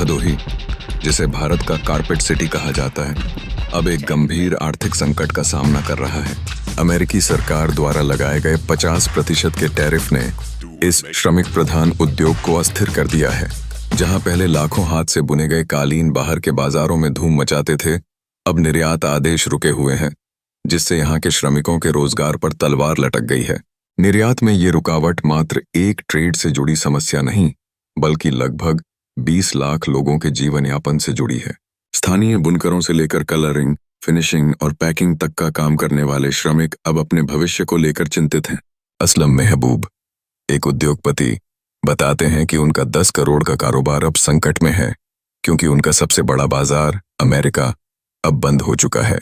भदोही, जिसे भारत का carpet city कहा जाता है, अब एक गंभीर आर्थिक संकट का सामना कर रहा है। अमेरिकी सरकार द्वारा लगाए गए 50% के टैरिफ ने इस श्रमिक प्रधान उद्योग को अस्थिर कर दिया है। जहां पहले लाखों हाथ से बुने गए कालीन बाहर के बाजारों में धूम मचाते थे, अब निर्यात आदेश रुके हुए हैं, जिससे यहाँ के श्रमिकों के रोजगार पर तलवार लटक गई है। निर्यात में ये रुकावट मात्र एक ट्रेड से जुड़ी समस्या नहीं, बल्कि लगभग 20 लाख लोगों के जीवन यापन से जुड़ी है। स्थानीय बुनकरों से लेकर कलरिंग, फिनिशिंग और पैकिंग तक का काम करने वाले श्रमिक अब अपने भविष्य को लेकर चिंतित हैं। असलम महबूब, एक उद्योगपति, बताते हैं कि उनका 10 करोड़ का कारोबार अब संकट में है, क्योंकि उनका सबसे बड़ा बाजार अमेरिका अब बंद हो चुका है।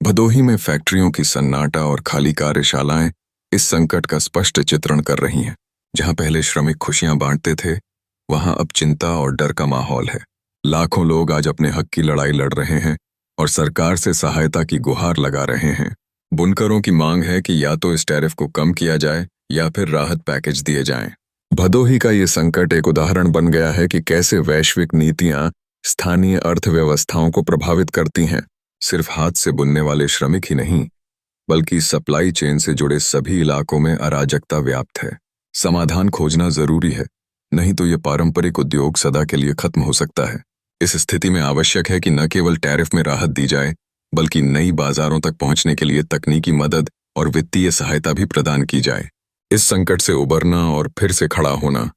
भदोही में फैक्ट्रियों की सन्नाटा और खाली कार्यशालाएं इस संकट का स्पष्ट चित्रण कर रही हैं। जहां पहले श्रमिक खुशियां बांटते थे, वहां अब चिंता और डर का माहौल है। लाखों लोग आज अपने हक की लड़ाई लड़ रहे हैं और सरकार से सहायता की गुहार लगा रहे हैं। बुनकरों की मांग है कि या तो इस टैरिफ को कम किया जाए या फिर राहत पैकेज दिए जाएं। भदोही का ये संकट एक उदाहरण बन गया है कि कैसे वैश्विक नीतियां स्थानीय अर्थव्यवस्थाओं को प्रभावित करती हैं। सिर्फ हाथ से बुनने वाले श्रमिक ही नहीं, बल्कि सप्लाई चेन से जुड़े सभी इलाकों में अराजकता व्याप्त है। समाधान खोजना जरूरी है, नहीं तो ये पारंपरिक उद्योग सदा के लिए खत्म हो सकता है। इस स्थिति में आवश्यक है कि न केवल टैरिफ में राहत दी जाए, बल्कि नई बाजारों तक पहुंचने के लिए तकनीकी मदद और वित्तीय सहायता भी प्रदान की जाए। इस संकट से उबरना और फिर से खड़ा होना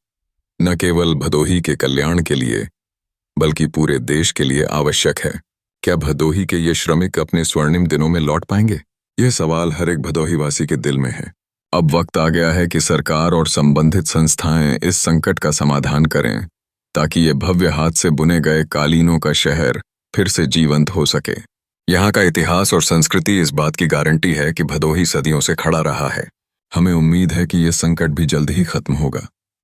न केवल भदोही के कल्याण के लिए, बल्कि पूरे देश के लिए आवश्यक है। क्या भदोही के ये श्रमिक अपने स्वर्णिम दिनों में लौट पाएंगे? यह सवाल हर एक भदोही वासी के दिल में है। अब वक्त आ गया है कि सरकार और संबंधित संस्थाएं इस संकट का समाधान करें, ताकि ये भव्य हाथ से बुने गए कालीनों का शहर फिर से जीवंत हो सके। यहाँ का इतिहास और संस्कृति इस बात की गारंटी है कि भदोही सदियों से खड़ा रहा है। हमें उम्मीद है कि ये संकट भी जल्द ही खत्म होगा।